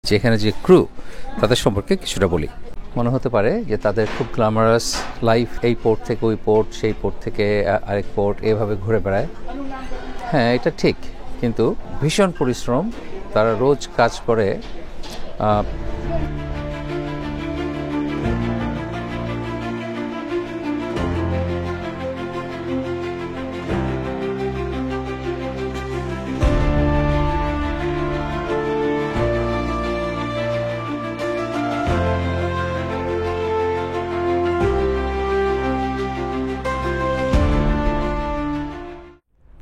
যেখানে যে ক্রু তাদের সম্পর্কে কিছুটা বলি। মনে হতে পারে যে তাদের খুব গ্ল্যামারাস লাইফ, এই পোর্ট থেকে ওই পোর্ট, সেই পোর্ট থেকে আরেক পোর্ট, এভাবে ঘুরে বেড়ায়। হ্যাঁ, এটা ঠিক, কিন্তু ভীষণ পরিশ্রম। তারা রোজ কাজ করে।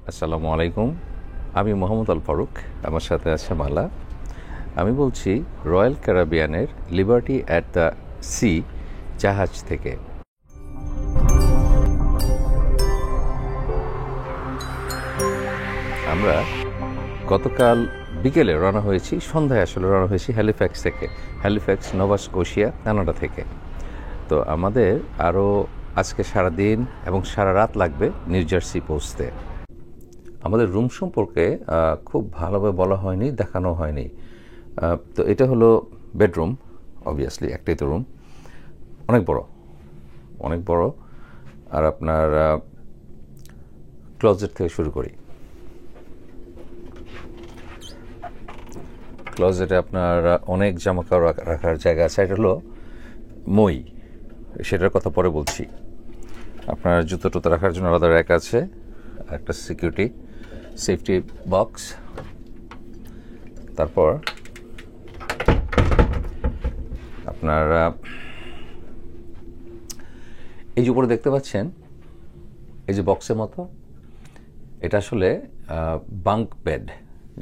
আসসালামু আলাইকুম, আমি মোহাম্মদ আল ফারুক, আমার সাথে আছে মালা। আমি বলছি রয়্যাল ক্যারিবিয়ানের লিবার্টি অ্যাট দ্য সি জাহাজ থেকে। আমরা গতকাল বিকেলে রওনা হয়েছি, সন্ধ্যায় আসলে রওনা হয়েছি হ্যালিফ্যাক্স থেকে, হ্যালিফ্যাক্স নোভা স্কোশিয়া, কানাডা থেকে। তো আমাদের আরও আজকে সারাদিন এবং সারা রাত লাগবে নিউ জার্সি পৌঁছতে। আমাদের রুম সম্পর্কে খুব ভালোভাবে বলা হয়নি, দেখানো হয়নি। তো এটা হলো বেডরুম, অবভিয়াসলি একটাই তো রুম, অনেক বড়, অনেক বড়। আর আপনার ক্লোজেট থেকে শুরু করি। ক্লোজেটে আপনার অনেক জামাকাপড় রাখার জায়গা আছে। এটা হলো মই, সেটার কথা পরে বলছি। আপনার জুতো টুতো রাখার জন্য আলাদা র্যাক আছে, একটা সিকিউরিটি সেফটি বক্স। তারপর আপনার এই যে উপরে দেখতে পাচ্ছেন, এই যে বক্সের মতো, এটা আসলে বাঙ্ক বেড।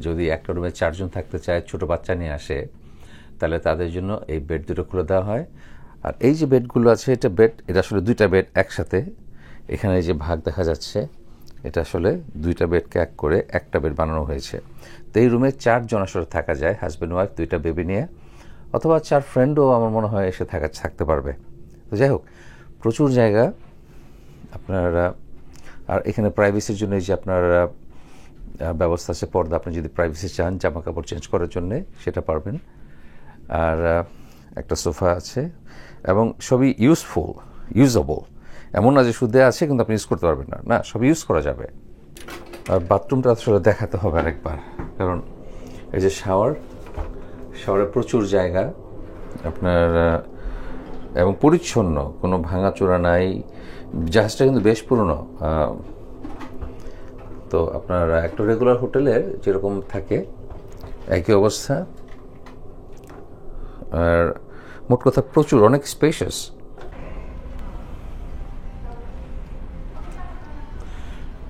যদি একটা রুমে 4 জন থাকতে চায়, ছোট বাচ্চা নিয়ে আসে, তাহলে তাদের জন্য এই বেড দুটো খুলে দেওয়া হয়। আর এই যে বেডগুলো আছে, এটা আসলে 2টা বেড একসাথে। এখানে এই যে ভাগ দেখা যাচ্ছে, এটা আসলে 2টা বেডকে এক করে একটা বেড বানানো হয়েছে। তো এই রুমে 4 জন আসলে থাকা যায়, হাজব্যান্ড ওয়াইফ, 2টা বেবি নিয়ে, অথবা 4 ফ্রেন্ডও আমার মনে হয় এসে থাকতে পারবে। তো যাই হোক, প্রচুর জায়গা আপনার। আর এখানে প্রাইভেসির জন্য এই যে আপনার ব্যবস্থা আছে, পর্দা, আপনি যদি প্রাইভেসি চান জামা কাপড় চেঞ্জ করার জন্যে সেটা পারবেন। আর একটা সোফা আছে, এবং সবই ইউজেবল। এমন না যে শুধু আছে কিন্তু আপনি ইউজ করতে পারবেন না, না, সব ইউজ করা যাবে। আর বাথরুমটা আসলে দেখাতে হবে আরেকবার, কারণ এই যে শাওয়ারে প্রচুর জায়গা আপনার, এবং পরিচ্ছন্ন, কোনো ভাঙাচোরা নাই। জাহাজটা কিন্তু বেশ পুরনো। তো আপনার একটা রেগুলার হোটেলের যেরকম থাকে একই অবস্থা। আর মোট কথা প্রচুর, অনেক স্পেশাস।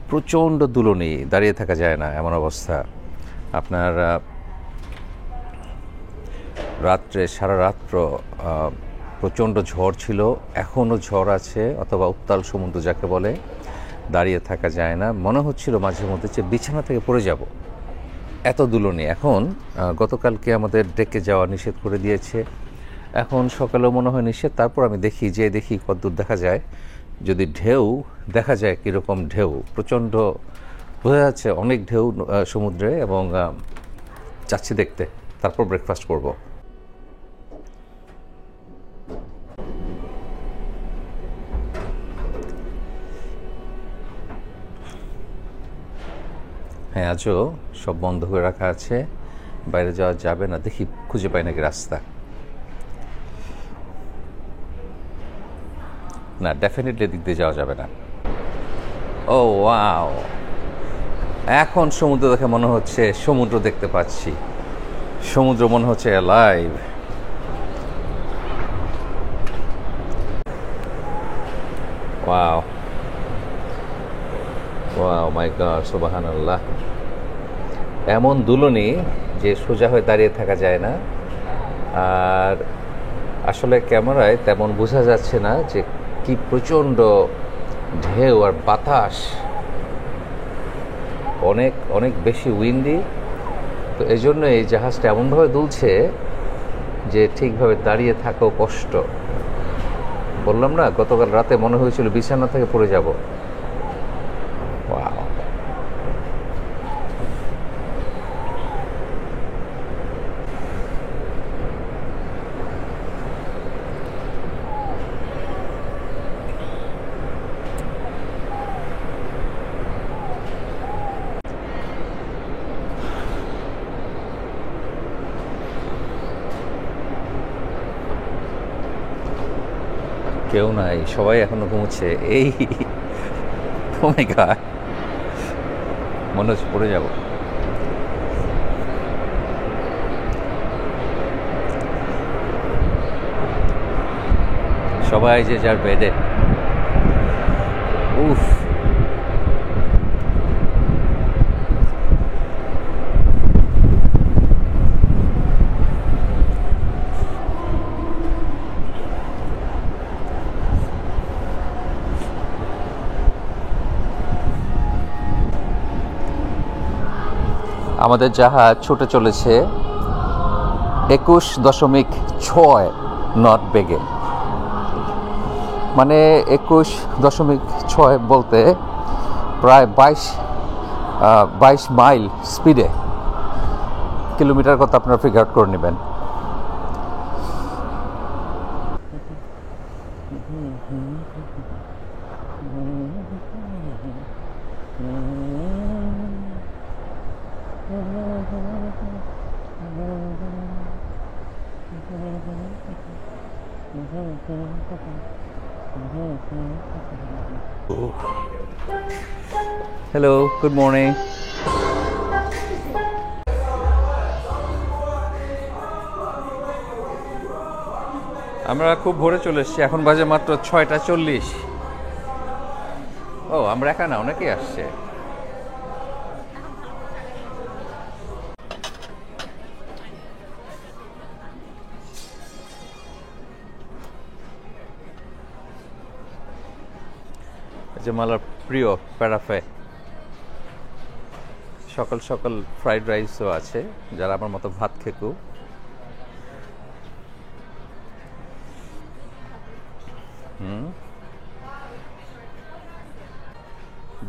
প্রচণ্ড দুলনি, দাঁড়িয়ে থাকা যায় না এমন অবস্থা। আপনার রাত্রে, সারা রাত্র প্রচণ্ড ঝড় ছিল, এখনও ঝড় আছে, অথবা উত্তাল সমুদ্র যাকে বলে। দাঁড়িয়ে থাকা যায় না, মনে হচ্ছিল মাঝে মধ্যে যে বিছানা থেকে পড়ে যাব, এত দুলনি। এখন গতকালকে আমাদের ডেকে যাওয়া নিষেধ করে দিয়েছে, এখন সকালেও মনে হয় নিষেধ। তারপর আমি দেখি কতদূর দেখা যায়। যদি ঢেউ দেখা যায়, কীরকম ঢেউ, প্রচণ্ড বোঝা যাচ্ছে, অনেক ঢেউ সমুদ্রে, এবং যাচ্ছি দেখতে। তারপর ব্রেকফাস্ট করব। হ্যাঁ, আজও সব বন্ধ করে রাখা আছে, বাইরে যাওয়া যাবে না। দেখি খুঁজে পাই নাকি রাস্তা। না, ডেফিনেটলি দিক দিয়ে যাওয়া যাবে না। ও ওয়াও, এখন সমুদ্র দেখে মনে হচ্ছে সমুদ্র দেখতে পাচ্ছি, সমুদ্র মনে হচ্ছে লাইভ। ওয়াও ওয়াও, মাই গড, সুবহানাল্লাহ। এমন দুলনি যে সোজা হয়ে দাঁড়িয়ে থাকা যায় না। আর আসলে ক্যামেরায় তেমন বোঝা যাচ্ছে না যে কি প্রচণ্ড ঢেউ আর বাতাস, অনেক অনেক বেশি উইন্ডি। তো এই জন্য এই জাহাজটা এমনভাবে দুলছে যে ঠিকভাবে দাঁড়িয়ে থাকাও কষ্ট। বললাম না, গতকাল রাতে মনে হয়েছিল বিছানা থেকে পড়ে যাব। ওয়াও, কেউ নাই, সবাই এখনো ঘুমোচ্ছে। এই ও মাই গড, মনে হচ্ছে পড়ে যাব। সবাই যে যার বেডে। উফ, আমাদের জাহাজ ছুটে চলেছে 21.6 নট বেগে। মানে 21.6 বলতে প্রায় 22 মাইল স্পিডে। কিলোমিটার কথা আপনারা ফিগার আউট করে নেবেন। Hello, good morning. আমরা খুব ভোরে চলে এসেছি, এখন বাজে মাত্র 6:40। ও, আমরা একা না, অনেকেই আসছে। যে মালার প্রিয় প্যারাফে, সকাল সকাল ফ্রাইড রাইসও আছে যারা আমার মতো ভাত খেকু।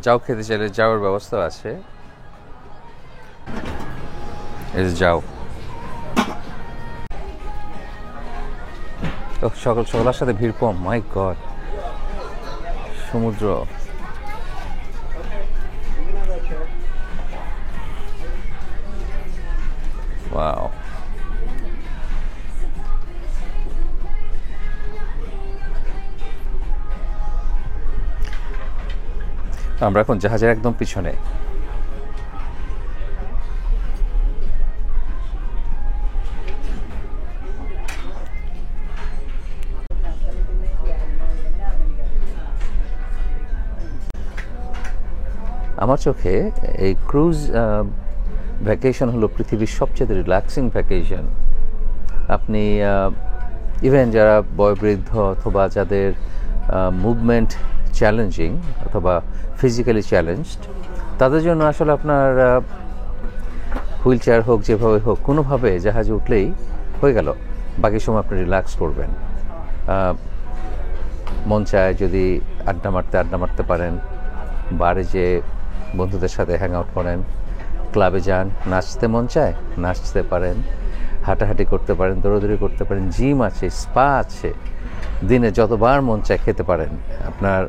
যাও খেতে চাইলে যাওয়ার ব্যবস্থা আছে, এই যে যাও। সকাল সকালের সাথে ভিড় কম, মাই গড। সমুদ্র, ওয়াও। আমরা এখন জাহাজের একদম পিছনে। আমার চোখে এই ক্রুজ ভ্যাকেশন হলো পৃথিবীর সবচেয়ে রিল্যাক্সিং ভ্যাকেশন। আপনি ইভেন যারা বয়োবৃদ্ধ অথবা যাদের মুভমেন্ট চ্যালেঞ্জিং অথবা ফিজিক্যালি চ্যালেঞ্জড, তাদের জন্য আসলে আপনার হুইল চেয়ার হোক, যেভাবে হোক, কোনোভাবে জাহাজে উঠলেই হয়ে গেল। বাকি সময় আপনি রিল্যাক্স করবেন। মন চায় যদি আড্ডা মারতে পারেন, বারে যে বন্ধুদের সাথে হ্যাং আউট করেন, ক্লাবে যান, নাচতে মন চায় নাচতে পারেন, হাঁটাহাঁটি করতে পারেন, দৌড়াদৌড়ি করতে পারেন, জিম আছে, স্পা আছে, দিনে যতবার মন চায় খেতে পারেন। আপনার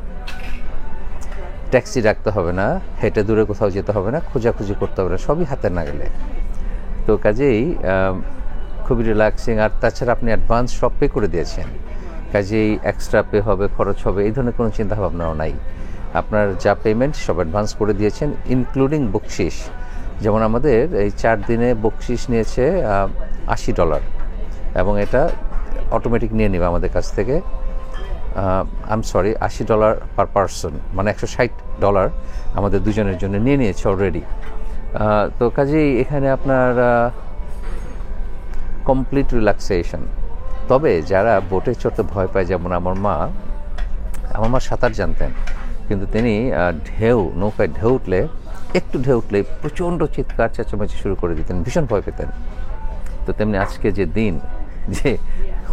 ট্যাক্সি ডাকতে হবে না, হেঁটে দূরে কোথাও যেতে হবে না, খোঁজাখুঁজি করতে হবে না, সবই হাতে না গেলে। তো কাজেই খুবই রিল্যাক্সিং। আর তাছাড়া আপনি অ্যাডভান্স সব পে করে দিয়েছেন, কাজেই এক্সট্রা পে হবে, খরচ হবে, এই ধরনের কোনো চিন্তাভাবনাও নাই। আপনার যা পেমেন্ট সব অ্যাডভান্স করে দিয়েছেন, ইনক্লুডিং বকশিস। যেমন আমাদের এই 4 দিনে বকশিস নিয়েছে $80, এবং এটা অটোমেটিক নিয়ে নেবে আমাদের কাছ থেকে। $80 পার পারসন, মানে $160 আমাদের দুজনের জন্য নিয়ে নিয়েছে অলরেডি। তো কাজেই এখানে আপনার কমপ্লিট রিল্যাক্সেশন। তবে যারা বোটে চড়তে ভয় পায়, যেমন আমার মা সাঁতার জানতেন, কিন্তু তিনি নৌকায় একটু ঢেউ উঠলে প্রচণ্ড চিৎকার চেঁচামেচি শুরু করে দিতেন, ভীষণ ভয় পেতেন। তো তেমনি আজকে যে দিন, যে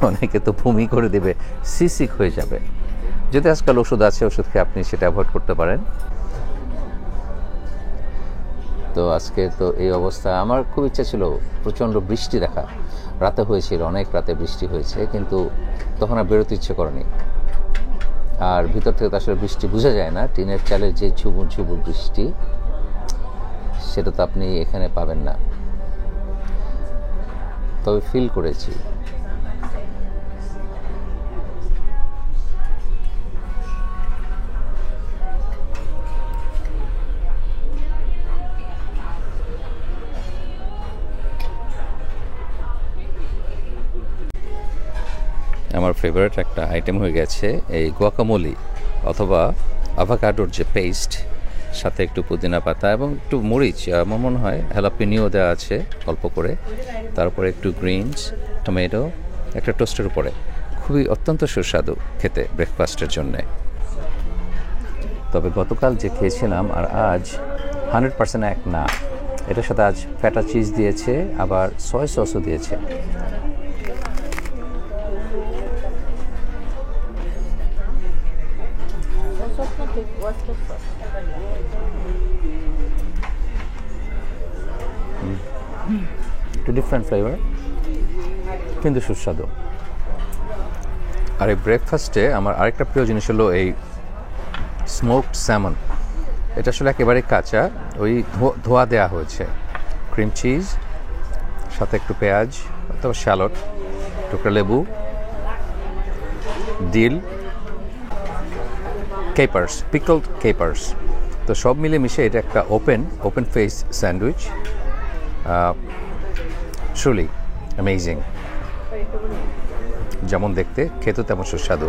অনেকে তো বমি করে দেবে, সিক হয়ে যাবে। যদি আজকাল ওষুধ আছে, ওষুধ খেয়ে আপনি সেটা অ্যাভয়েড করতে পারেন। তো আজকে তো এই অবস্থা। আমার খুব ইচ্ছা ছিল প্রচণ্ড বৃষ্টি দেখা, রাতে হয়েছিল, অনেক রাতে বৃষ্টি হয়েছে, কিন্তু তখন আর বেরোতে ইচ্ছে করেনি। আর ভিতর থেকে তো আসলে বৃষ্টি বোঝা যায় না, টিনের চালের যে ঝুমুর ঝুমুর বৃষ্টি, সেটা তো আপনি এখানে পাবেন না। তবে ফিল করেছি। আমার ফেভারিট একটা আইটেম হয়ে গেছে এই গুয়াকামোলি অথবা আভাকাডোর যে পেস্ট, সাথে একটু পুদিনা পাতা এবং একটু মরিচ, আমার মনে হয় হ্যালাপিনিও দেওয়া আছে অল্প করে, তারপরে একটু গ্রিনস, টমেটো, একটা টোস্টের উপরে। খুবই অত্যন্ত সুস্বাদু খেতে ব্রেকফাস্টের জন্যে। তবে গতকাল যে খেয়েছিলাম আর আজ 100% এক না। এটার সাথে আজ ফ্যাটা চিজ দিয়েছে, আবার সয় সসও দিয়েছে। একটু ডিফারেন্ট ফ্লেভার কিন্তু সুস্বাদু। আর এই ব্রেকফাস্টে আমার আরেকটা প্রিয় জিনিস হলো এই স্মোকড স্যামন। এটা আসলে একেবারে কাঁচা, ওই ধোয়া দেওয়া হয়েছে। ক্রিম চিজ, সাথে একটু পেঁয়াজ অথবা শ্যালট, টুকরা লেবু, ডিল, কেপার্স, পিকলড কেপার্স। তো সব মিলে মিশে এটা একটা open face sandwich. Truly amazing. যেমন দেখতে, খেতে তেমন সুস্বাদু।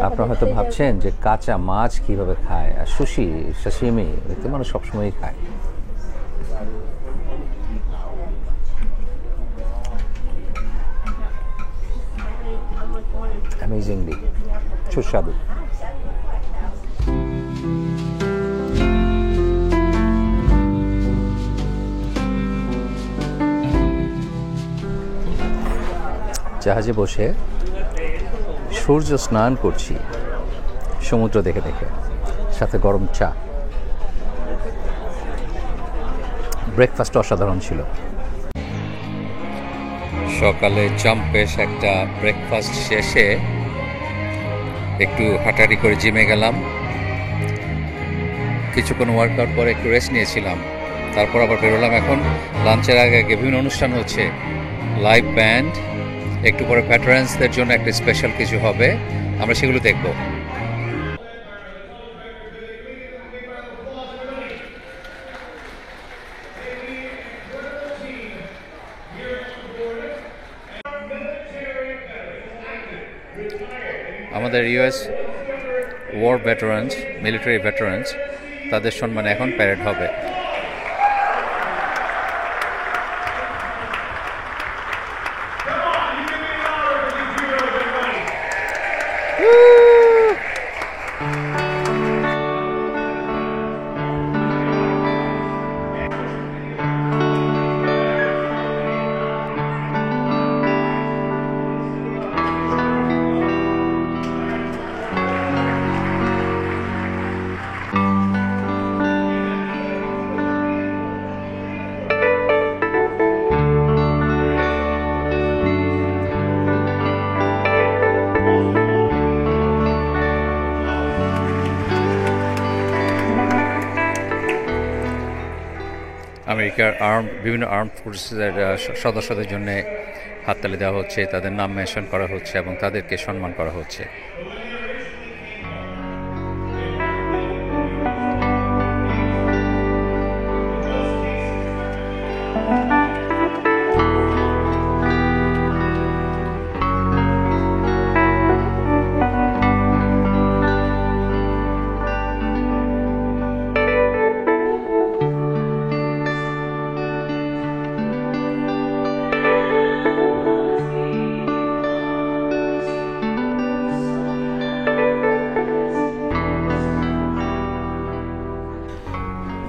আপনারা হয়তো ভাবছেন যে কাঁচা মাছ কিভাবে খায়, আর সুশি, সাশিমি তো মানুষ সবসময়ই খায়। অ্যামেজিংলি সুস্বাদু। জাহাজে বসে সূর্য স্নান করছি সমুদ্র দেখে দেখে, সাথে গরম চা। ব্রেকফাস্ট অসাধারণ ছিল। সকালে জম্পেশ একটা ব্রেকফাস্ট শেষে একটু হাঁটাহাঁটি করে জিমে গেলাম। কিছুক্ষণ ওয়ার্কআউট করে একটু রেস্ট নিয়েছিলাম, তারপর আবার বেরোলাম। এখন লাঞ্চের আগে বিভিন্ন অনুষ্ঠান হচ্ছে, লাইভ ব্যান্ড, একটু পরে ভেটারান্সদের জন্য একটা স্পেশাল কিছু হবে, আমরা সেগুলো দেখব। আমাদের ইউএস ওয়ার ভেটারান্স, মিলিটারি ভেটারান্স, তাদের সম্মানে এখন প্যারেড হবে। আমেরিকার বিভিন্ন আর্ম ফোর্সেসের সদস্যদের জন্য হাততালি দেওয়া হচ্ছে, তাদের নাম মেনশন করা হচ্ছে এবং তাদেরকে সম্মান করা হচ্ছে।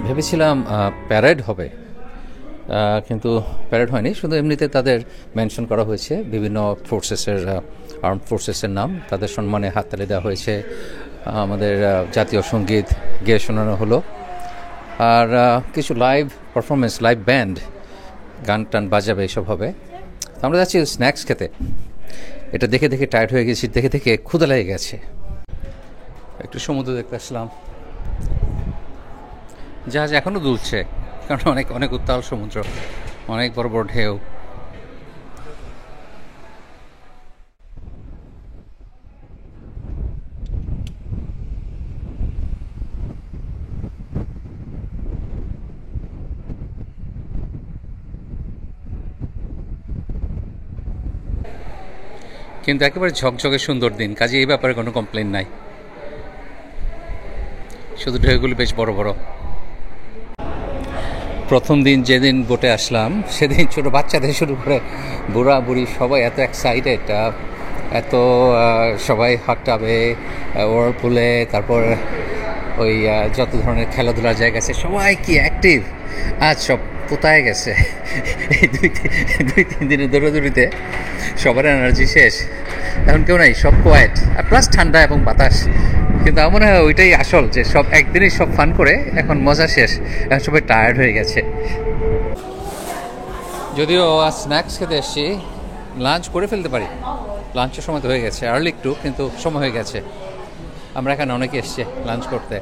ভেবেছিলাম প্যারেড হবে, কিন্তু প্যারেড হয়নি। শুধু এমনিতে তাদের মেনশন করা হয়েছে, বিভিন্ন ফোর্সেসের, আর্ম ফোর্সেসের নাম, তাদের সম্মানে হাততালি দেওয়া হয়েছে। আমাদের জাতীয় সঙ্গীত গেয়ে শোনানো হলো, আর কিছু লাইভ পারফরমেন্স, লাইভ ব্যান্ড গান টান বাজাবে, এইসব হবে। আমরা যাচ্ছি স্ন্যাক্স খেতে। এটা দেখে দেখে টায়ার্ড হয়ে গেছি, দেখে দেখে ক্ষুধা লেগে গেছে। একটু সমুদ্র দেখতে আসলাম। জাহাজ এখনও দুলছে, কারণ অনেক অনেক উত্তাল সমুদ্র, অনেক বড় বড় ঢেউ। কিন্তু একেবারে ঝকঝকে সুন্দর দিন, কাজে এই ব্যাপারে কোনো কমপ্লেন নাই। শুধু ঢেউগুলো বেশ বড় বড়। প্রথম দিন যেদিন বোটে আসলাম সেদিন ছোট বাচ্চাদের শুরু করে বুড়া বুড়ি সবাই এত এক্সাইটেড, এত সবাই হট টাবে, ওয়ারপুলে, তারপর ওই যত ধরনের খেলাধুলার জায়গা আছে সবাই কি অ্যাক্টিভ। আজ সব কোথায় গেছে এই দুই তিন দিনের দৌড়াদৌড়িতে সবার এনার্জি শেষ, এখন কেউ নাই, সব কোয়াইট, আর প্লাস ঠান্ডা এবং বাতাস। কিন্তু আমার মনে হয় ওইটাই আসল, যে সব একদিনই সব ফান করে এখন মজা শেষ, এখন সবাই টায়ার্ড হয়ে গেছে। যদিও আজ স্ন্যাক্স খেতে এসেছি, লাঞ্চ করে ফেলতে পারি, লাঞ্চের সময় তো হয়ে গেছে, আর্লি একটু, কিন্তু সময় হয়ে গেছে। আমরা এখানে অনেকে এসছে লাঞ্চ করতে।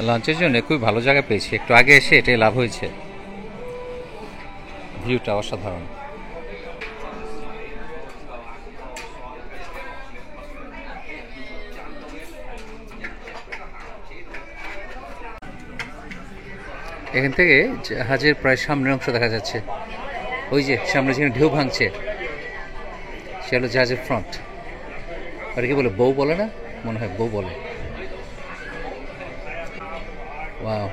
লাঞ্চের জন্য খুবই ভালো জায়গা পেয়েছি, একটু আগে এসে এটাই লাভ হয়েছে। ভিউটা অসাধারণ। এখান থেকে জাহাজের প্রায় সামনের অংশ দেখা যাচ্ছে, ওই যে সামনে যেখানে ঢেউ ভাঙছে সে হলো জাহাজের ফ্রন্ট। আর কি বলে, বউ বলে না, মনে হয় বউ বলে। ওয়াও,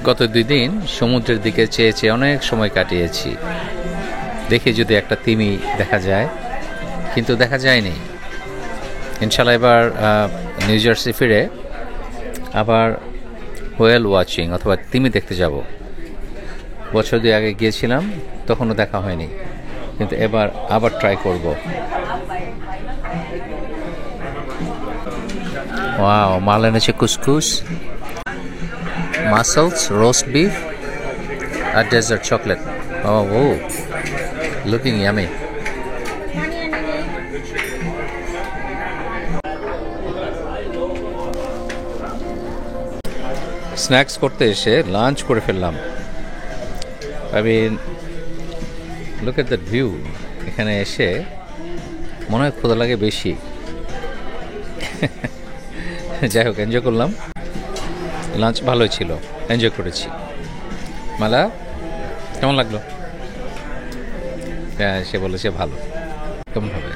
গত 2 দিন সমুদ্রের দিকে চেয়ে চেয়ে অনেক সময় কাটিয়েছি, দেখি যদি একটা তিমি দেখা যায়, কিন্তু দেখা যায়নি। ইনশাল্লাহ এবার নিউ জার্সি ফিরে আবার হোয়েল ওয়াচিং অথবা তিমি দেখতে যাব। বছর 2 আগে গিয়েছিলাম, তখনও দেখা হয়নি, কিন্তু এবার আবার ট্রাই করব। ওয়াও, মাল এনেছে কুসকুস, মাসলস, রোস্ট বিফ আর dessert chocolate. Oh, looking yummy. Snacks করতে এসে লাঞ্চ করে ফেললাম। I mean, look at that view. এখানে এসে মনে হয় ক্ষুধা লাগে বেশি। যাই হোক, এনজয় করলাম, লাঞ্চ ভালোই ছিল, এনজয় করেছি। মালা কেমন লাগলো? হ্যাঁ, সে বলেছে ভালো। কেমন হবে?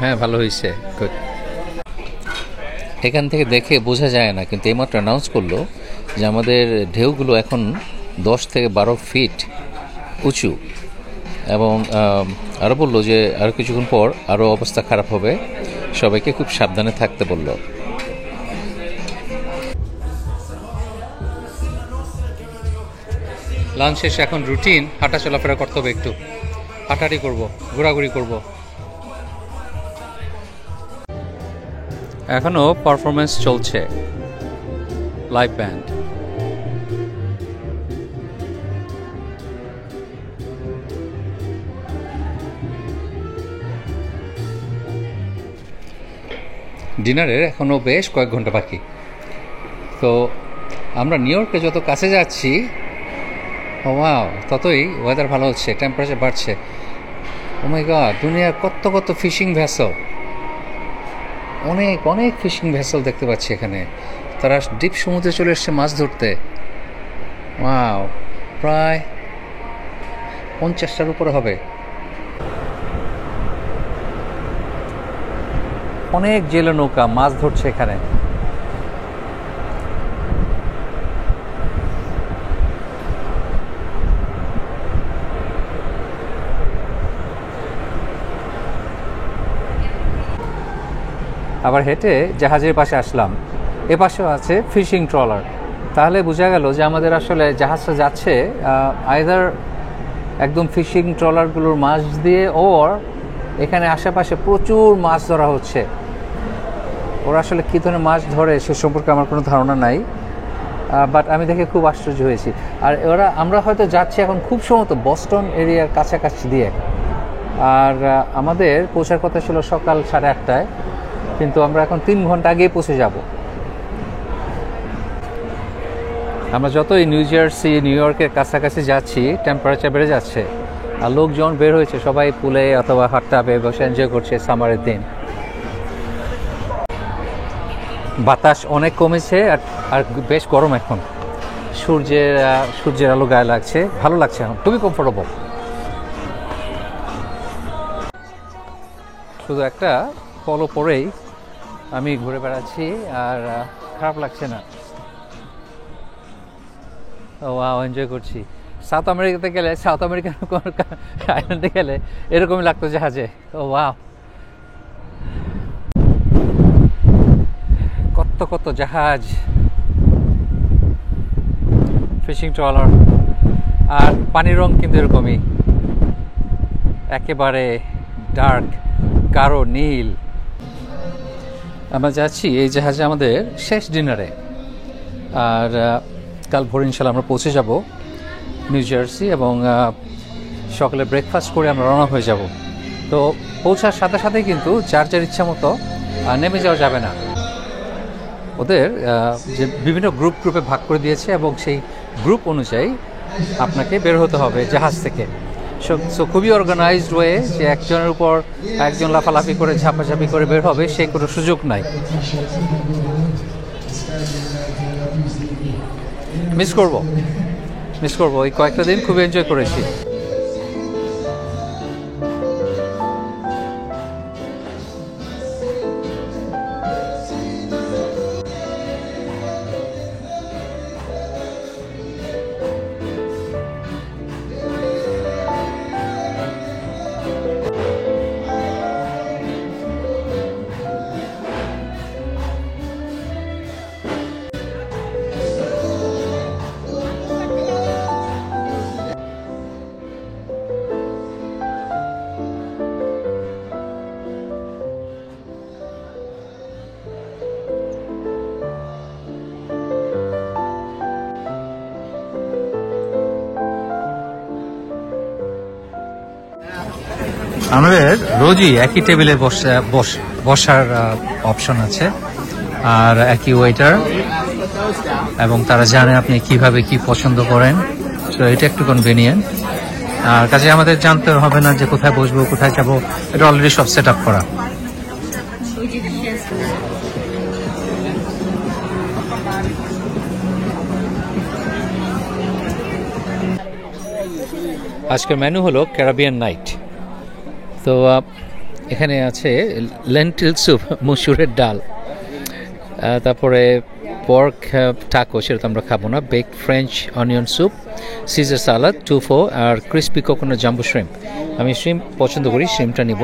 হ্যাঁ, ভালো হয়েছে, গুড। এখান থেকে দেখে বোঝা যায় না, কিন্তু এইমাত্র অ্যানাউন্স করলো যে আমাদের ঢেউগুলো এখন 10 থেকে 12 ফিট উঁচু, এবং আরও বললো যে আরও কিছুক্ষণ পর আরও অবস্থা খারাপ হবে, সবাইকে খুব সাবধানে থাকতে বলল। লাঞ্চ শেষে এখন রুটিন হাঁটা চলাফেরা করতে হবে, একটু হাঁটাহাঁটি করবো, ঘোরাঘুরি করব। এখনও পারফরমেন্স চলছে, লাইভ ব্যান্ড। ডিনারের এখনও বেশ কয়েক ঘন্টা বাকি। তো আমরা নিউ ইয়র্কে যত কাছে যাচ্ছি, ওয়াও, ততই ওয়েদার ভালো হচ্ছে, টেম্পারেচার বাড়ছে। ও মাই গড, দুনিয়ার কত কত ফিশিং ভেসেল, অনেক অনেক ফিশিং ভেসেল দেখতে পাচ্ছি এখানে। তারা ডিপ সমুদ্রে চলে এসছে মাছ ধরতে। ওয়াও, প্রায় 50টার উপরে হবে। অনেক জেলে নৌকা মাছ ধরছে এখানে। আবার হেঁটে জাহাজের পাশে আসলাম, এ পাশেও আছে ফিশিং ট্রলার। তাহলে বোঝা গেল যে আমাদের আসলে জাহাজটা যাচ্ছে আইদার একদম ফিশিং ট্রলারগুলোর মাছ দিয়ে, ওর এখানে আশেপাশে প্রচুর মাছ ধরা হচ্ছে। ওরা আসলে কী ধরনের মাছ ধরে সে সম্পর্কে আমার কোনো ধারণা নাই, বাট আমি দেখে খুব আশ্চর্য হয়েছি। আর আমরা হয়তো যাচ্ছি এখন খুব সম্ভবত বস্টন এরিয়ার কাছাকাছি দিয়ে, আর আমাদের পৌঁছার কথা ছিল সকাল 8:30টায়, কিন্তু আমরা এখন 3 ঘন্টা আগেই পৌঁছে যাব। আমরা যতই নিউ জার্সি, নিউ ইয়র্কের কাছাকাছি যাচ্ছি, টেম্পারেচার বেড়ে যাচ্ছে, আর লোকজন বের হয়েছে, সবাই পুলে অথবা হট টাবে বসে এনজয় করছে সামারের দিন। বাতাস অনেক কমেছে, আর বেশ গরম এখন। সূর্যের আলো গায়ে লাগছে, ভালো লাগছে এখন, খুবই কমফোর্টেবল। শুধু একটা পলো পরেই আমি ঘুরে বেড়াচ্ছি, আর খারাপ লাগছে না। ওয়াও, এনজয় করছি। সাউথ আমেরিকাতে গেলে, সাউথ আমেরিকান কোনো আইল্যান্ডে গেলে এরকমই লাগতো জাহাজে। ও ওয়াও, কত কত জাহাজ, ফিশিং ট্রলার, আর পানির রং কিন্তু এরকমই, একেবারে ডার্ক, গাঢ় নীল। আমরা যাচ্ছি এই জাহাজে আমাদের শেষ ডিনারে, আর কাল ভোর ইনশাল্লাহ আমরা পৌঁছে যাব নিউ জার্সি, এবং সকালে ব্রেকফাস্ট করে আমরা রওনা হয়ে যাব। তো পৌঁছার সাথে সাথে কিন্তু যার যার ইচ্ছা মতো নেমে যাওয়া যাবে না। ওদের যে বিভিন্ন গ্রুপে ভাগ করে দিয়েছে, এবং সেই গ্রুপ অনুযায়ী আপনাকে বের হতে হবে জাহাজ থেকে। সো খুবই অর্গানাইজড ওয়ে, যে একজনের উপর একজন লাফালাফি করে ঝাপাঝাপি করে বের হবে সেই কোনো সুযোগ নাই। মিস করবো এই কয়েকটা দিন খুবই এনজয় করেছি। আমাদের রোজই একই টেবিলে বসার অপশন আছে, আর একই ওয়েটার, এবং তারা জানে আপনি কিভাবে কি পছন্দ করেন। তো এটা একটু কনভেনিয়েন্ট, আর কাজে আমাদের জানতে হবে না যে কোথায় বসবো, কোথায় যাবো, এটা অলরেডি সব সেট আপ করা। আজকের মেনু হলো ক্যারাবিয়ান নাইট। তো এখানে আছে লেন্টিল স্যুপ, মসুরের ডাল, তারপরে পর্ক টাকো, সেটা তো আমরা খাবো না, baked French onion soup, Caesar salad, tofu, আর ক্রিসপি কোকোনাট জাম্বো শ্রিম্প। আমি শ্রিম্প পছন্দ করি, শ্রিম্পটা নিব।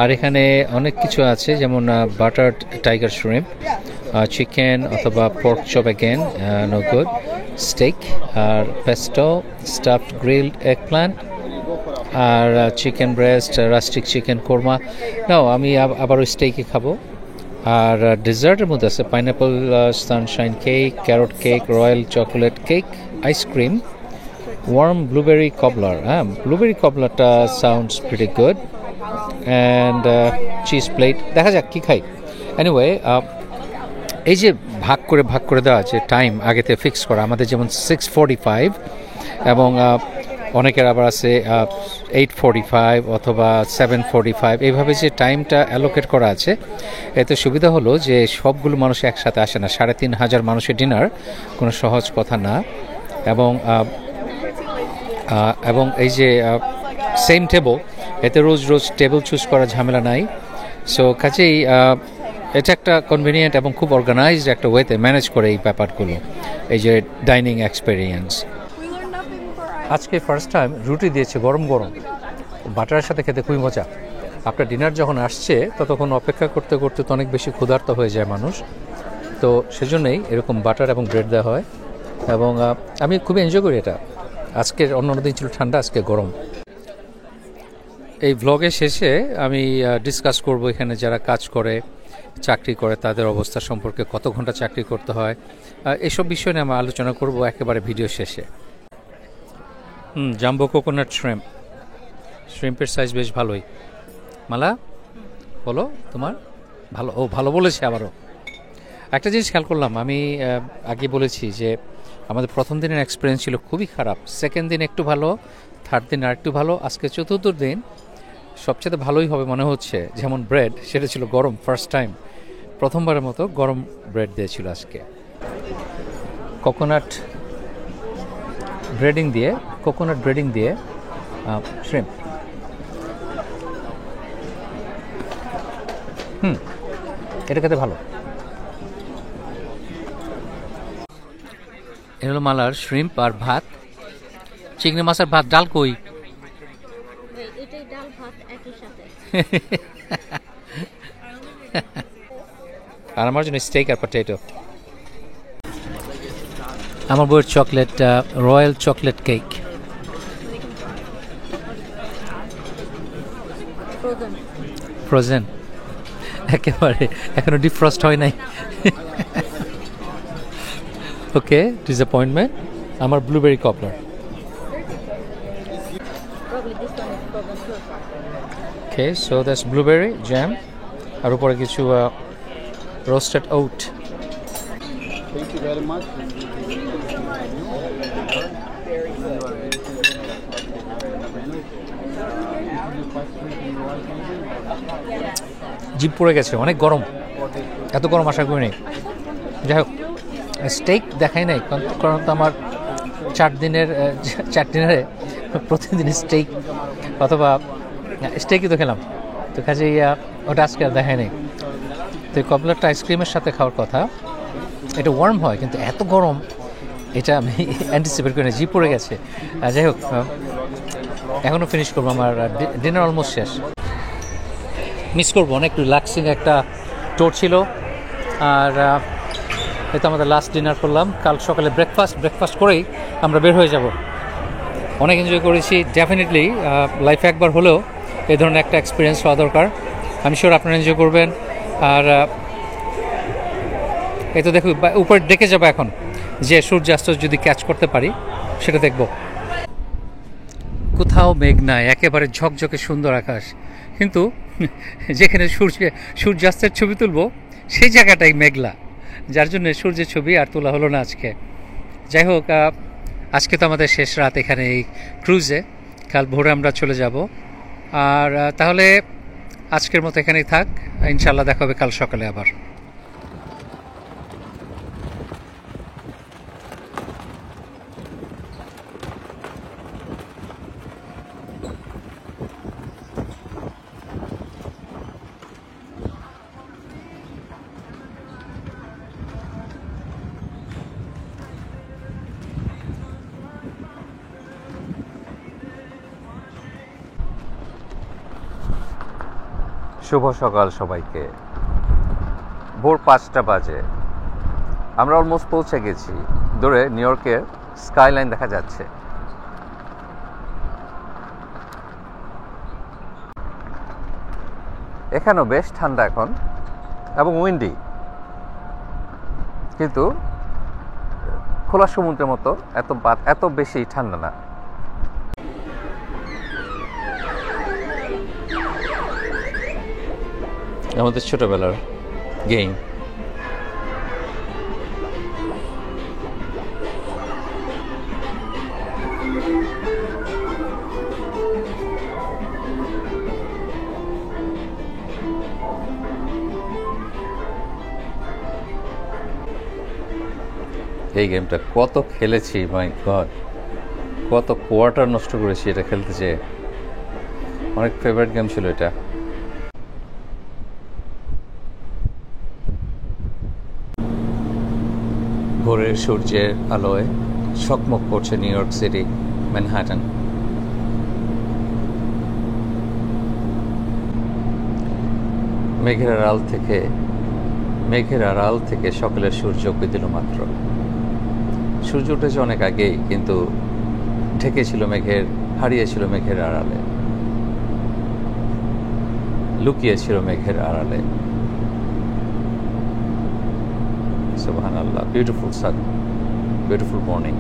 আর এখানে অনেক কিছু আছে, যেমন বাটার টাইগার শ্রিম্প, চিকেন অথবা pork chop again no good, steak, আর pesto, stuffed grilled eggplant, আর chicken breast, rustic chicken korma. Now আমি আবারও স্টেকই খাবো। আর ডেজার্টের মধ্যে আছে pineapple sunshine cake, carrot cake, royal chocolate cake, ice cream, warm blueberry cobbler. হ্যাঁ, ব্লুবেরি কবলারটা sounds pretty good, and cheese plate. দেখা যাক কী খাই। এনিওয়ে, এই যে ভাগ করে দেওয়া, যে টাইম আগেতে ফিক্স করা, আমাদের যেমন 6:45, এবং অনেকের আবার আছে 8:45 অথবা 7:45, এইভাবে যে টাইমটা অ্যালোকেট করা আছে, এতে সুবিধা হলো যে সবগুলো মানুষ একসাথে আসে না। 3,500 মানুষের ডিনার কোনো সহজ কথা না, এবং এই যে সেম টেবল, এতে রোজ টেবল চুজ করার ঝামেলা নাই। সো কাজেই এটা একটা কনভিনিয়েন্ট এবং খুব অর্গানাইজড একটা ওয়েতে ম্যানেজ করে এই ব্যাপারগুলো, এই যে ডাইনিং এক্সপেরিয়েন্স। আজকে ফার্স্ট টাইম রুটি দিয়েছে গরম বাটারের সাথে, খেতে খুবই মজা। আপনার ডিনার যখন আসছে ততক্ষণ অপেক্ষা করতে করতে তো অনেক বেশি ক্ষুধার্ত হয়ে যায় মানুষ, তো সেজন্যই এরকম বাটার এবং ব্রেড দেওয়া হয়, এবং আমি খুবই এনজয় করি এটা। আজকের অন্য দিন ছিল ঠান্ডা, আজকে গরম। এই ভ্লগের শেষে আমি ডিসকাস করব এখানে যারা কাজ করে, চাকরি করে, তাদের অবস্থা সম্পর্কে, কত ঘন্টা চাকরি করতে হয়, এসব বিষয় নিয়ে আমি আলোচনা করব একেবারে ভিডিও শেষে। জাম্বো কোকোনাট শ্রিম্পের সাইজ বেশ ভালোই। মালা বলো তোমার ভালো বলেছে। আবারও একটা জিনিস খেয়াল করলাম, আমি আগে বলেছি যে আমাদের প্রথম দিনের এক্সপিরিয়েন্স ছিল খুবই খারাপ, সেকেন্ড দিন একটু ভালো, থার্ড দিন আর একটু ভালো, আজকে চতুর্থ দিন সবচেয়ে ভালোই হবে মনে হচ্ছে। যেমন ব্রেড, সেটা ছিল গরম ফার্স্ট টাইম, প্রথমবারের মতো গরম ব্রেড দিয়েছিল আজকে, কোকোনাট ব্রেডিং দিয়ে শ্রিম্প। এটা খেতে ভালো। এটা হলো মালার শ্রিম্প আর ভাত, চিংড়ি মাছের ভাত। ডাল কই? এটাই ডাল ভাত একই সাথে। আর আমার জন্য স্টেক আর পটেটো। আমার বউয়ের chocolate, royal chocolate cake. Frozen একেবারে, এখনো ডিফ্রস্ট হয় নাই। Okay, disappointment. আমার blueberry cobbler. Okay, so that's blueberry jam, আর উপরে কিছু roasted oat. Thank you very much. জিভ পড়ে গেছে, অনেক গরম, এত গরম আশা করি নেই। যাই হোক, স্টেক দেখাই নাই, কারণ তো আমার 4 দিনের প্রতিদিন স্টেক অথবা স্টেকই তো খেলাম, তো কাজেই ওটা আজকে আর দেখাই নেই। তো এই কপলারটা আইসক্রিমের সাথে খাওয়ার কথা, এটা ওয়ার্ম হয় কিন্তু এত গরম, এটা আমি অ্যান্টিসিপেট করি না, জিভ পড়ে গেছে। যাই হোক, এখনও ফিনিশ করবো, আমার ডিনার অলমোস্ট শেষ। মিস করবো, অনেক রিল্যাক্সিং একটা ট্যুর ছিল। আর এটা আমাদের লাস্ট ডিনার করলাম। কাল সকালে ব্রেকফাস্ট করেই আমরা বের হয়ে যাব। অনেক এনজয় করেছি। ডেফিনেটলি লাইফে একবার হলেও এই ধরনের একটা এক্সপিরিয়েন্স হওয়া দরকার। আমি শিওর আপনারা এনজয় করবেন। আর এই তো দেখো উপরে ডেকে যাবো এখন, যে সূর্যাস্ত যদি ক্যাচ করতে পারি সেটা দেখব। কোথাও মেঘ নাই, একেবারে ঝকঝকে সুন্দর আকাশ, কিন্তু যেখানে সূর্যাস্তের ছবি তুলবো সেই জায়গাটাই মেঘলা, যার জন্য সূর্যের ছবি আর তোলা হলো না আজকে। যাই হোক, আজকে তো আমাদের শেষ রাত এখানে এই ক্রুজে, কাল ভোরে আমরা চলে যাব। আর তাহলে আজকের মতো এখানেই থাক, ইনশাল্লাহ দেখা হবে কাল সকালে আবার। শুভ সকাল সবাইকে। ভোর 5টা বাজে, আমরা অলমোস্ট পৌঁছে গেছি। দূরে নিউ ইয়র্কের স্কাইলাইন দেখা যাচ্ছে। এখানেও বেশ ঠান্ডা এখন এবং উইন্ডি, কিন্তু খোলা সমুদ্রের মতো এত বেশি ঠান্ডা না। আমাদের ছোটবেলার গেম। এই গেমটা কত খেলেছি, মাই গড, কত কোয়ার্টার নষ্ট করেছি এটা খেলতে চেয়ে। অনেক ফেভারিট গেম ছিল এটা। ভোরের সূর্যের আলোয় ঝকমক করছে নিউ ইয়র্ক সিটি, ম্যানহাটন। মেঘের আড়াল থেকে সকালের সূর্য উঁকি দিল মাত্র। সূর্য উঠেছে অনেক আগেই, কিন্তু হারিয়েছিল মেঘের আড়ালে, লুকিয়েছিল মেঘের আড়ালে। সুবহানাল্লাহ, বিউটিফুল সান, বিউটিফুল মর্নিং।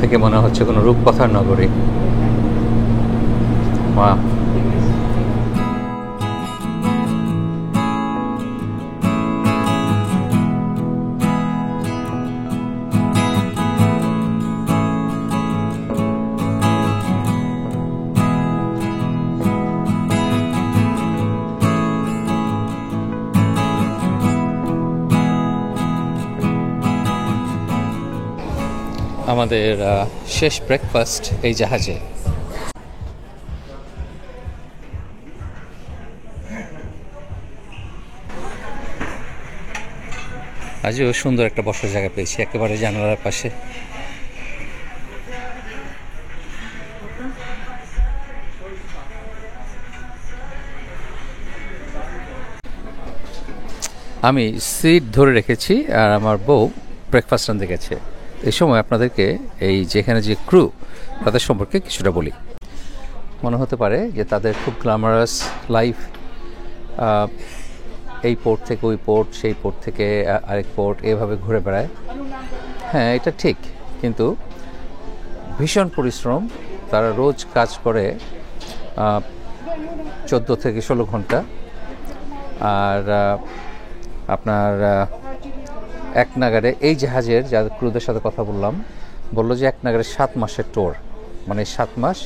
থেকে মনে হচ্ছে কোনো রূপকথার নগরী। ওয়াও। আমাদের শেষ ব্রেকফাস্ট এই জাহাজে। আজও সুন্দর একটা বসার জায়গা পেয়েছি একেবারে জানালার পাশে। আমি সিট ধরে রেখেছি আর আমার বউ ব্রেকফাস্ট রাঁধতে গেছে। এই সময় আপনাদেরকে এই যেখানে যে ক্রু তাদের সম্পর্কে কিছুটা বলি। মনে হতে পারে যে তাদের খুব গ্ল্যামারাস লাইফ, এই পোর্ট থেকে ওই পোর্ট, সেই পোর্ট থেকে আরেক পোর্ট, এভাবে ঘুরে বেড়ায়। হ্যাঁ, এটা ঠিক, কিন্তু ভীষণ পরিশ্রম। তারা রোজ কাজ করে 14 থেকে 16 ঘন্টা। আর আপনার এক নাগারে এই জাহাজের যাদের ক্রুদের সাথে কথা বললাম, বললো যে এক নাগারে 7 মাসের টোর, মানে 7 মাস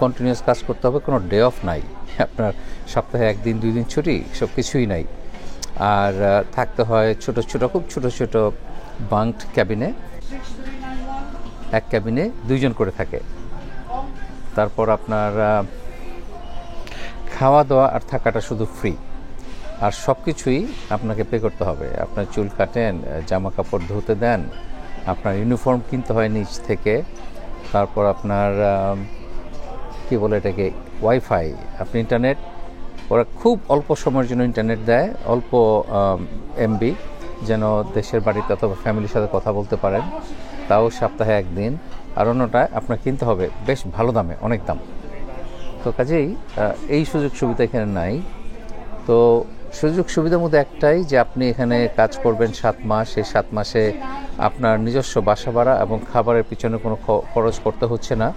কন্টিনিউয়াস কাজ করতে হবে, কোনো ডে অফ নাই। আপনার সপ্তাহে 1 দিন 2 দিন ছুটি সব কিছুই নাই। আর থাকতে হয় ছোট ছোট, খুব ছোট ছোট বাঙ্কড ক্যাবিনে। এক ক্যাবিনে 2 জন করে থাকে। তারপর আপনার খাওয়া দাওয়া আর থাকাটা শুধু ফ্রি, আর সব কিছুই আপনাকে পে করতে হবে। আপনার চুল কাটেন, জামা কাপড় ধুতে দেন, আপনার ইউনিফর্ম কিনতে হয় নিচ থেকে। তারপর আপনার কি বলে এটাকে, ওয়াইফাই, আপনি ইন্টারনেট, ওরা খুব অল্প সময়ের জন্য ইন্টারনেট দেয়, অল্প এমবি, যেন দেশের বাড়িতে অথবা ফ্যামিলির সাথে কথা বলতে পারেন, তাও সপ্তাহে 1 দিন। আর অন্যটা আপনার কিনতে হবে বেশ ভালো দামে, অনেক দাম। তো কাজেই এই সুযোগ সুবিধা এখানে নাই। তো সুযোগ সুবিধার মধ্যে একটাই যে আপনি এখানে কাজ করবেন 7 মাস। এই 7 মাসে আপনার নিজস্ব বাসা ভাড়া এবং খাবারের পিছনে কোনো খরচ করতে হচ্ছে না।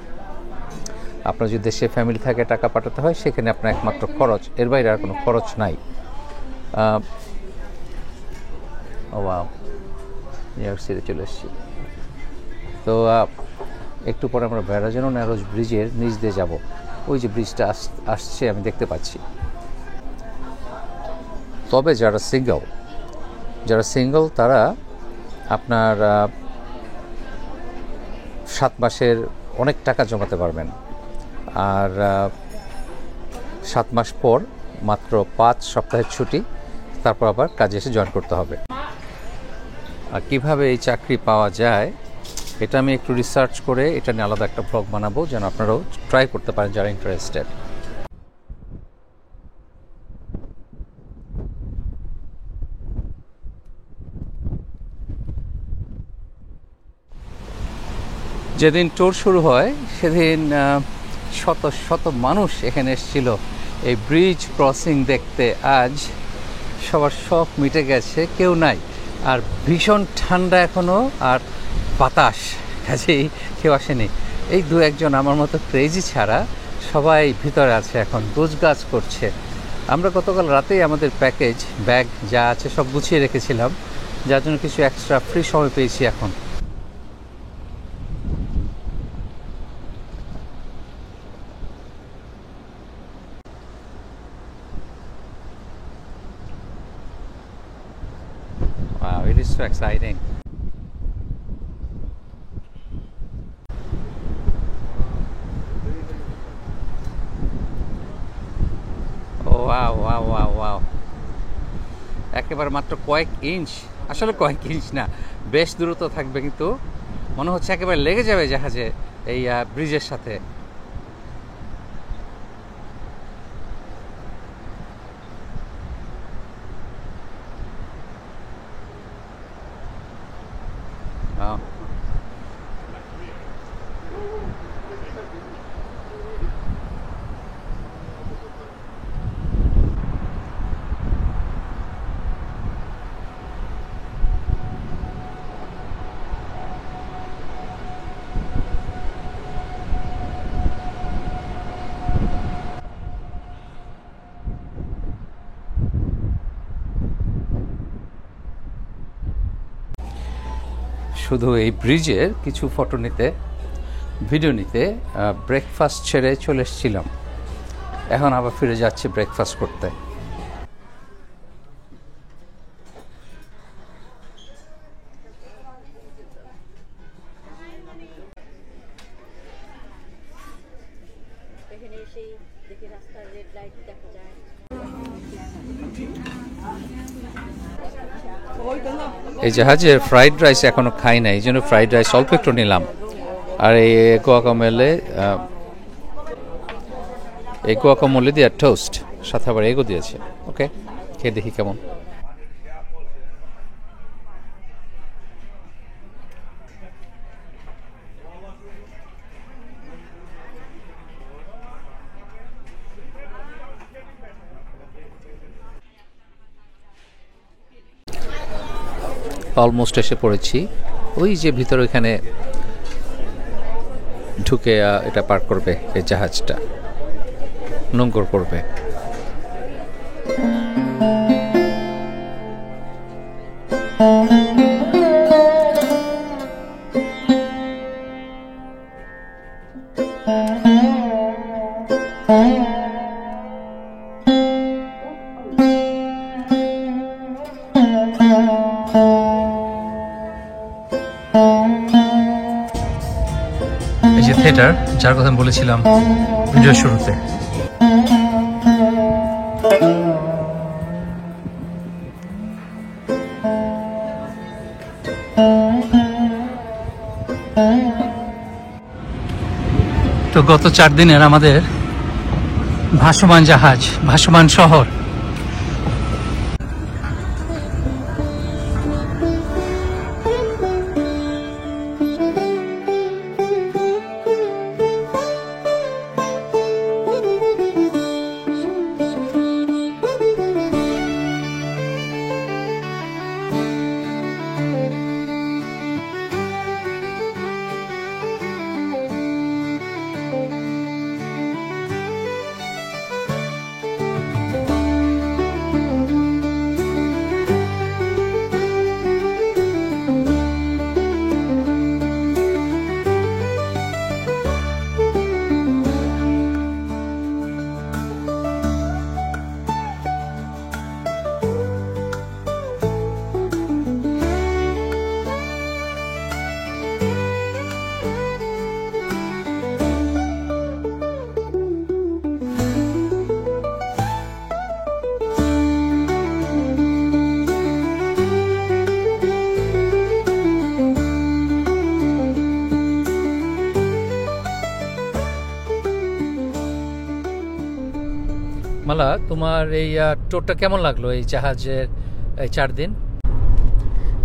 আপনার যদি দেশে ফ্যামিলি থাকে, টাকা পাঠাতে হয়, সেখানে আপনার একমাত্র খরচ, এর বাইরে আর কোনো খরচ নাই। নিউ ইয়র্ক সিটি চলে এসেছি। তো একটু পরে আমরা ব্যারাজেনো ন্যারোজ ব্রিজের নিচ দিয়ে যাব। ওই যে ব্রিজটা আসছে আমি দেখতে পাচ্ছি। তবে যারা সিঙ্গল তারা আপনার 7 মাসের অনেক টাকা জমাতে পারবেন। আর 7 মাস পর মাত্র 5 সপ্তাহের ছুটি, তারপর আবার কাজে এসে জয়েন করতে হবে। আর কীভাবে এই চাকরি পাওয়া যায় এটা আমি একটু রিসার্চ করে এটা নিয়ে আলাদা একটা ব্লগ বানাবো, যেন আপনারাও ট্রাই করতে পারেন যারা ইন্টারেস্টেড। যেদিন ট্যুর শুরু হয় সেদিন শত শত মানুষ এখানে এসেছিল এই ব্রিজ ক্রসিং দেখতে। আজ সবার শখ মিটে গেছে, কেউ নাই। আর ভীষণ ঠান্ডা এখনও, আর বাতাস, কাজেই কেউ আসেনি। এই 2-1 জন আমার মতো ক্রেজি ছাড়া সবাই ভিতরে আছে, এখন গোছগাছ করছে। আমরা গতকাল রাতেই আমাদের প্যাকেজ ব্যাগ যা আছে সব গুছিয়ে রেখেছিলাম, যার জন্য কিছু এক্সট্রা ফ্রি সময় পেয়েছি এখন। Wow, it is so exciting. Oh, wow, wow, wow, wow. একেবারে মাত্র কয়েক ইঞ্চ, আসলে কয়েক ইঞ্চ না, বেশ দূরত্ব থাকবে, কিন্তু মনে হচ্ছে একেবারে লেগে যাবে জাহাজে এই ব্রিজের সাথে। শুধু এই ব্রিজের কিছু ফটো নিতে, ভিডিও নিতে ব্রেকফাস্ট ছেড়ে চলে এসেছিলাম। এখন আবার ফিরে যাচ্ছি ব্রেকফাস্ট করতে। এসেই দেখি রাস্তার রেড লাইট দেখা যায়। এই জাহাজের ফ্রাইড রাইস এখনো খাই নাই, এই জন্য ফ্রাইড রাইস অল্প একটু নিলাম। আর এই গুয়াকামোলে দিয়ে টোস্ট, সাথে আবার এগো দিয়েছে। ওকে, খেয়ে দেখি কেমন। অলমোস্ট এসে পড়েছি। ওই যে ভিতরে ওইখানে ঢুকে এটা পার করবে, এই জাহাজটা নোঙ্গর করবে। এই যে থিয়েটার, যার কথা বলেছিলাম ভিডিও শুরুতে। তো গত 4 দিনের আমাদের ভাসমান জাহাজ, ভাসমান শহর। মালা, তোমার এই ট্যুরটা কেমন লাগলো, এই জাহাজের এই 4 দিন?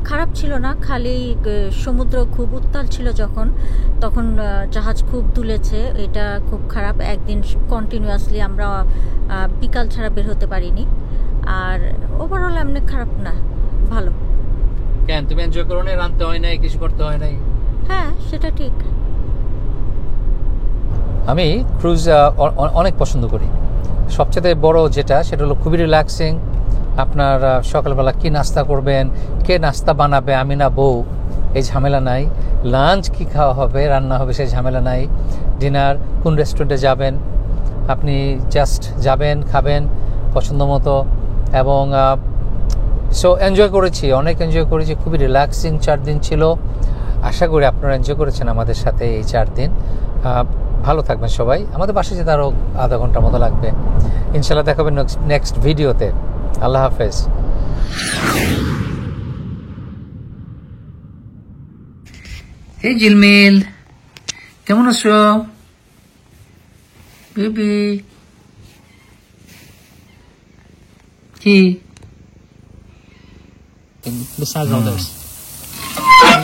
খারাপ ছিল না, খালি সমুদ্র খুব উত্তাল ছিল তখন জাহাজ খুব দুলেছে, এটা খুব খারাপ। একদিন কন্টিনিউয়াসলি আমরা বিকাল ছাড়া বের হতে পারিনি। আর ওভারঅল এমনি খারাপ না, ভালো। কেন, তুমি এনজয় করো না? রাঁধতে হয় নাই, কিছু করতে হয় নাই? হ্যাঁ, সেটা ঠিক। আমি ক্রুজ অনেক পছন্দ করি। সবচেয়ে বড় যেটা, সেটা হলো খুবই রিল্যাক্সিং। আপনার সকালবেলা কি নাস্তা করবেন, কে নাস্তা বানাবে, আমি না বউ, এই ঝামেলা নাই। লাঞ্চ কি খাওয়া হবে, রান্না হবে, সেই ঝামেলা নাই। ডিনার কোন রেস্টুরেন্টে যাবেন, আপনি জাস্ট যাবেন, খাবেন পছন্দ মতো। এবং সো এনজয় করেছি, অনেক এনজয় করেছি। খুবই রিল্যাক্সিং 4 দিন ছিল। আশা করি আপনারা এনজয় করেছেন আমাদের সাথে এই 4 দিন। ভালো থাকবেন সবাই। আমাদের বাসায় যেতে আরও আধা ঘন্টার মতো লাগবে। ইনশাল্লাহ দেখাবেন নেক্সট ভিডিওতে। আল্লাহ হাফেজ। এই ঝিলমিল, কেমন আছো বেবি? কি besides all this?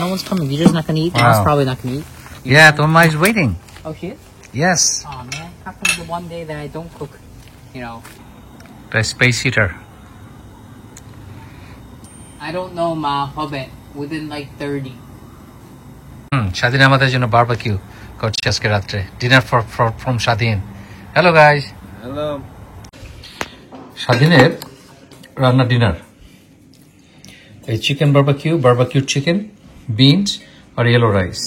No one's coming. You're just not gonna eat. Wow. Mom's probably not gonna eat. Yeah, Toma is waiting. Oh, she is? Yes. Oh man, how come the one day that I don't cook, you know? The space heater. I don't know, Ma. Hobbit within like 30. স্বাধীন আমাদের জন্য barbecue করছে আজকে রাত্রে। Dinner from স্বাধীন। Hello guys. Hello. স্বাধীনের রান্না dinner, এই চিকেন বারবিকিউ চিকেন, বিনস আর ইয়েলো রাইস।